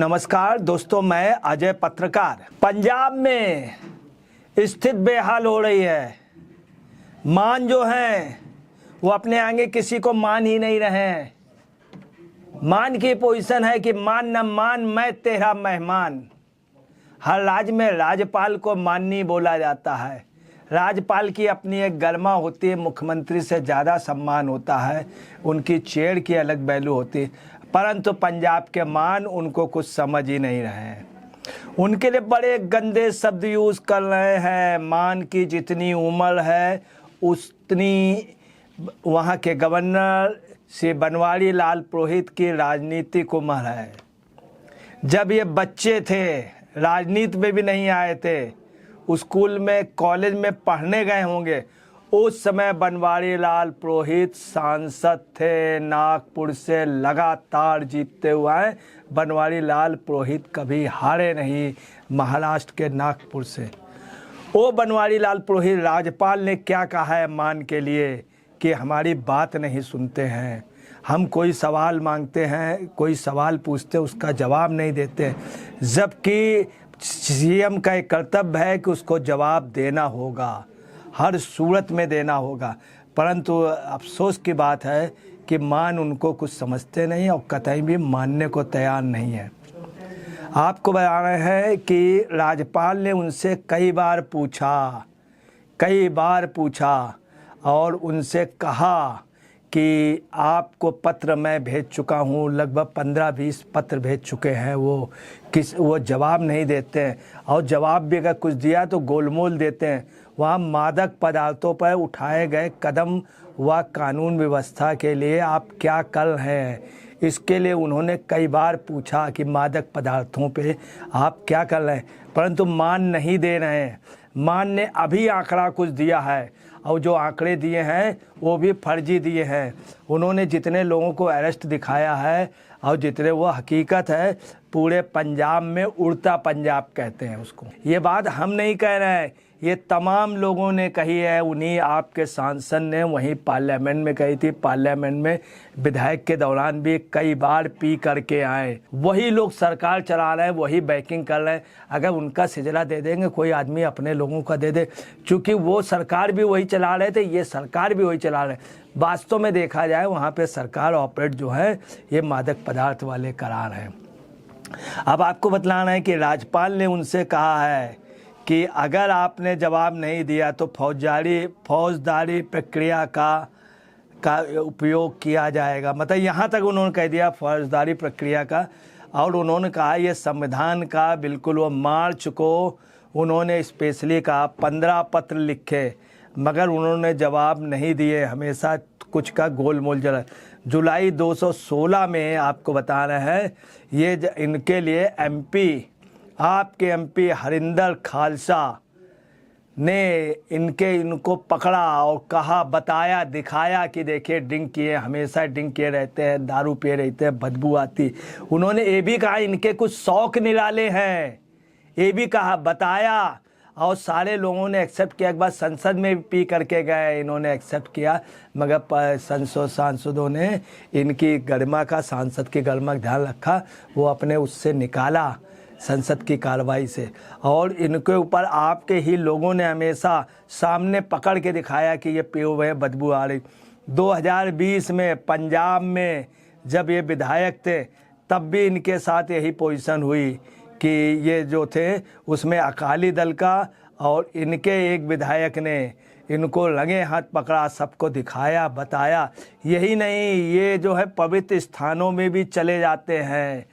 नमस्कार दोस्तों, मैं अजय पत्रकार। पंजाब में स्थिति बेहाल हो रही है। मान जो हैं वो अपने आगे किसी को मान ही नहीं रहे हैं। मान की पोजीशन है कि मान न मान मैं तेरा मेहमान। हर राज्य में राज्यपाल को माननीय बोला जाता है। राज्यपाल की अपनी एक गरिमा होती है, मुख्यमंत्री से ज़्यादा सम्मान होता है, उनकी चेयर की अलग वैल्यू होती है। परंतु पंजाब के मान उनको कुछ समझ ही नहीं रहे हैं। उनके लिए बड़े गंदे शब्द यूज़ कर रहे हैं। मान की जितनी उम्र है उतनी वहाँ के गवर्नर श्री बनवारी लाल पुरोहित की राजनीतिक उम्र है। जब ये बच्चे थे, राजनीति में भी नहीं आए थे, स्कूल में कॉलेज में पढ़ने गए होंगे, उस समय बनवारी लाल पुरोहित सांसद थे। नागपुर से लगातार जीतते हुए हैं। बनवारी लाल पुरोहित कभी हारे नहीं महाराष्ट्र के नागपुर से। वो बनवारी लाल पुरोहित, राज्यपाल ने क्या कहा है मान के लिए कि हमारी बात नहीं सुनते हैं। हम कोई सवाल मांगते हैं, कोई सवाल पूछते, उसका जवाब नहीं देते, जबकि सीएम का एक कर्तव्य है कि उसको जवाब देना होगा, हर सूरत में देना होगा। परंतु अफसोस की बात है कि मान उनको कुछ समझते नहीं और कतई भी मानने को तैयार नहीं है। आपको बता रहे हैं कि राज्यपाल ने उनसे कई बार पूछा और उनसे कहा कि आपको पत्र मैं भेज चुका हूँ, लगभग 15-20 पत्र भेज चुके हैं। वो जवाब नहीं देते हैं, और जवाब भी अगर कुछ दिया तो गोलमोल देते हैं। वहाँ मादक पदार्थों पर उठाए गए कदम व कानून व्यवस्था के लिए आप क्या कर रहे हैं, इसके लिए उन्होंने कई बार पूछा कि मादक पदार्थों पे आप क्या कर रहे हैं, परंतु मान नहीं दे रहे हैं। मान ने अभी आंकड़ा कुछ दिया है, और जो आंकड़े दिए हैं वो भी फर्जी दिए हैं। उन्होंने जितने लोगों को अरेस्ट दिखाया है और जितने वो हकीकत है, पूरे पंजाब में उड़ता पंजाब कहते हैं उसको। ये बात हम नहीं कह रहे हैं, ये तमाम लोगों ने कही है। उन्हीं आपके सांसद ने वहीं पार्लियामेंट में कही थी। पार्लियामेंट में विधायक के दौरान भी कई बार पी करके आए। वही लोग सरकार चला रहे हैं, वही बैकिंग कर रहे हैं। अगर उनका सिजरा दे देंगे, कोई आदमी अपने लोगों का दे दे, क्योंकि वो सरकार भी वही चला रहे थे, ये सरकार भी वही चला रहे। वास्तव में देखा जाए वहाँ पे सरकार ऑपरेट जो है ये मादक पदार्थ वाले करा रहे हैं। अब आपको बतलाना है कि राज्यपाल ने उनसे कहा है कि अगर आपने जवाब नहीं दिया तो फौजदारी प्रक्रिया का उपयोग किया जाएगा। मतलब यहाँ तक उन्होंने कह दिया फौजदारी प्रक्रिया का। और उन्होंने कहा ये संविधान का बिल्कुल वो मार्च को उन्होंने स्पेशली कहा 15 पत्र लिखे, मगर उन्होंने जवाब नहीं दिए। हमेशा कुछ का गोलमोल जला। जुलाई 216 में आपको बता रहे हैं ये इनके लिए आपके एमपी हरिंदर खालसा ने इनको पकड़ा और कहा, बताया, दिखाया कि देखिए ड्रिंक किए, हमेशा ड्रिंक किए रहते हैं, दारू पिए रहते हैं, बदबू आती। उन्होंने ये भी कहा इनके कुछ शौक निराले हैं, ये भी कहा, बताया, और सारे लोगों ने एक्सेप्ट किया। एक बार संसद में पी करके गए, इन्होंने एक्सेप्ट किया, मगर सांसदों ने इनकी गरिमा का, सांसद की गरिमा का ध्यान रखा, वो अपने उससे निकाला संसद की कार्रवाई से। और इनके ऊपर आपके ही लोगों ने हमेशा सामने पकड़ के दिखाया कि ये पिए हुए बदबू आ रही। 2020 में पंजाब में जब ये विधायक थे तब भी इनके साथ यही पोजीशन हुई कि ये जो थे उसमें अकाली दल का और इनके एक विधायक ने इनको रंगे हाथ पकड़ा, सबको दिखाया, बताया। यही नहीं, ये जो है पवित्र स्थानों में भी चले जाते हैं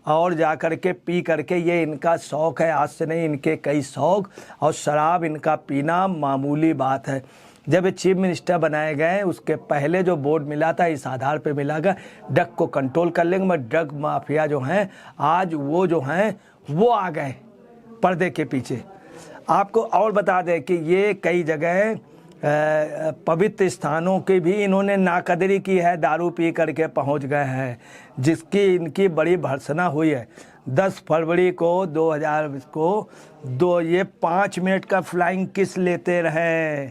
और जा कर के पी करके, ये इनका शौक़ है, आज से नहीं, इनके कई शौक़, और शराब इनका पीना मामूली बात है। जब ये चीफ मिनिस्टर बनाए गए उसके पहले जो बोर्ड मिला था इस आधार पे मिला गया ड्रग को कंट्रोल कर लेंगे, मगर ड्रग माफिया जो हैं आज वो जो हैं वो आ गए पर्दे के पीछे। आपको और बता दें कि ये कई जगह पवित्र स्थानों की भी इन्होंने नाकदरी की है, दारू पी करके पहुंच गए हैं, जिसकी इनकी बड़ी भर्त्सना हुई है। 10 फरवरी को 2000 को ये 5 मिनट का फ्लाइंग किस लेते रहे,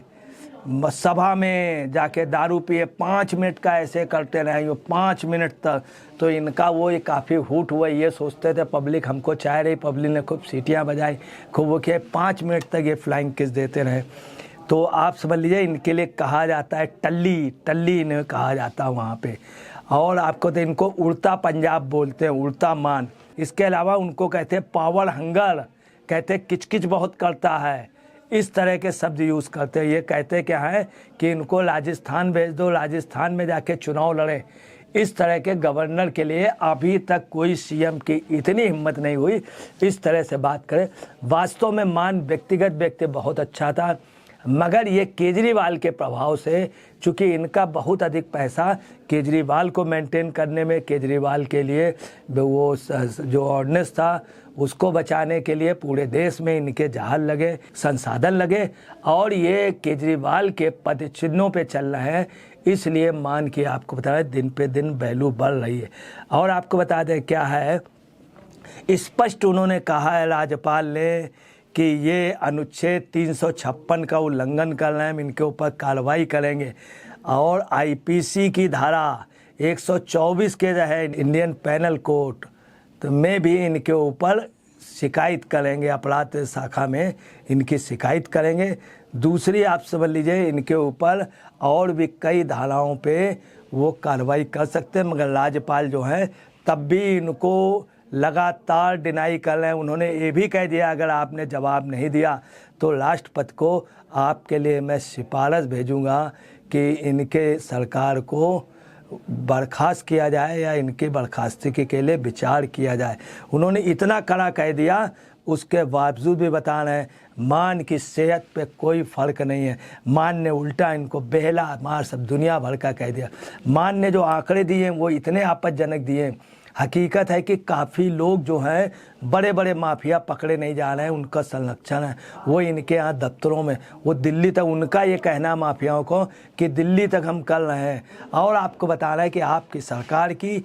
सभा में जाके दारू पिए 5 मिनट का ऐसे करते रहे, वो 5 मिनट तक। तो इनका वो ये काफ़ी हुट हुआ, ये सोचते थे पब्लिक हमको चाह रही, पब्लिक ने खूब सीटियाँ बजाई, खूब वो किया, 5 मिनट तक ये फ्लाइंग किस देते रहे। तो आप समझ लीजिए इनके लिए कहा जाता है टल्ली इन्हें कहा जाता है वहाँ पे। और आपको तो इनको उड़ता पंजाब बोलते हैं, उड़ता मान। इसके अलावा उनको कहते हैं पावर हंगर, कहते हैं किचकिच बहुत करता है, इस तरह के शब्द यूज़ करते हैं। ये कहते क्या है कि इनको राजस्थान भेज दो, राजस्थान में जाके चुनाव लड़े। इस तरह के गवर्नर के लिए अभी तक कोई सीएम की इतनी हिम्मत नहीं हुई इस तरह से बात करे। वास्तव में मान व्यक्तिगत व्यक्ति बहुत अच्छा था, मगर ये केजरीवाल के प्रभाव से, चूँकि इनका बहुत अधिक पैसा केजरीवाल को मेंटेन करने में, केजरीवाल के लिए वो जो ऑर्डिनेंस था उसको बचाने के लिए पूरे देश में इनके जहाज लगे, संसाधन लगे, और ये केजरीवाल के पद चिन्हों पे चल रहे हैं। इसलिए मान के आपको बता दें दिन पे दिन वैल्यू बढ़ रही है। और आपको बता दें क्या है, स्पष्ट उन्होंने कहा है राज्यपाल ने कि ये अनुच्छेद 356 का उल्लंघन कर रहे हैं, इनके ऊपर कार्रवाई करेंगे। और आईपीसी की धारा 124 के जो है इंडियन पैनल कोड तो में भी इनके ऊपर शिकायत करेंगे, अपराध शाखा में इनकी शिकायत करेंगे। दूसरी आप समझ लीजिए इनके ऊपर और भी कई धाराओं पे वो कार्रवाई कर सकते हैं, मगर राज्यपाल जो हैं तब भी इनको लगातार डिनाई कर रहे हैं। उन्होंने ये भी कह दिया अगर आपने जवाब नहीं दिया तो राष्ट्रपति को आपके लिए मैं सिफारिश भेजूंगा कि इनके सरकार को बर्खास्त किया जाए या इनकी बर्खास्तगी के लिए विचार किया जाए। उन्होंने इतना कड़ा कह दिया, उसके बावजूद भी बता रहे हैं मान की सेहत पे कोई फ़र्क नहीं है। मान ने उल्टा इनको बेहला मार सब दुनिया भर का कह दिया। मान ने जो आंकड़े दिए वो इतने आपत्तिजनक दिए। हकीकत है कि काफ़ी लोग जो हैं बड़े बड़े माफिया पकड़े नहीं जा रहे हैं, उनका संरक्षण है वो इनके यहाँ दफ्तरों में, वो दिल्ली तक, उनका ये कहना माफियाओं को कि दिल्ली तक हम कर रहे हैं। और आपको बता रहा है कि आपकी सरकार की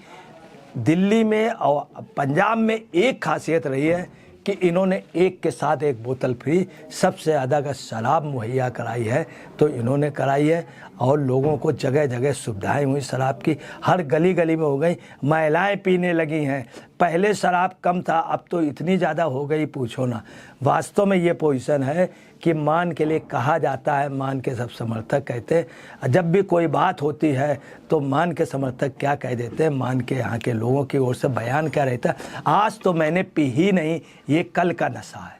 दिल्ली में और पंजाब में एक खासियत रही है कि इन्होंने एक के साथ एक बोतल फ्री सबसे ज़्यादा का शराब मुहैया कराई है, तो इन्होंने कराई है। और लोगों को जगह जगह सुविधाएं हुई शराब की, हर गली गली में हो गई, महिलाएं पीने लगी हैं। पहले शराब कम था, अब तो इतनी ज़्यादा हो गई पूछो ना। वास्तव में ये पोजीशन है कि मान के लिए कहा जाता है, मान के सब समर्थक कहते हैं, जब भी कोई बात होती है तो मान के समर्थक क्या कह देते हैं, मान के यहाँ के लोगों की ओर से बयान क्या रहता है, आज तो मैंने पी ही नहीं, ये कल का नशा है।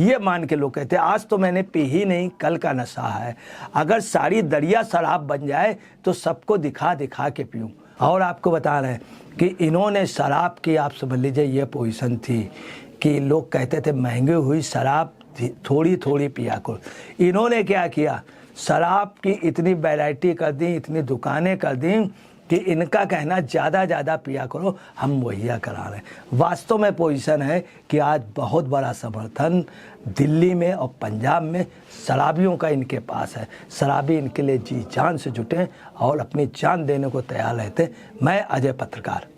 ये मान के लोग कहते हैं आज तो मैंने पी ही नहीं, कल का नशा है। अगर सारी दरिया शराब बन जाए तो सबको दिखा दिखा के पीऊँ। और आपको बता रहे हैं कि इन्होंने शराब की, आप समझ लीजिए ये पोजीशन थी कि लोग कहते थे महंगी हुई शराब थोड़ी थोड़ी पिया करो। इन्होंने क्या किया, शराब की इतनी वैरायटी कर दी, इतनी दुकानें कर दी कि इनका कहना ज़्यादा पिया करो, हम मुहैया करा रहे हैं। वास्तव में पोजीशन है कि आज बहुत बड़ा समर्थन दिल्ली में और पंजाब में शराबियों का इनके पास है। शराबी इनके लिए जी जान से जुटे और अपनी जान देने को तैयार रहते। मैं अजय पत्रकार।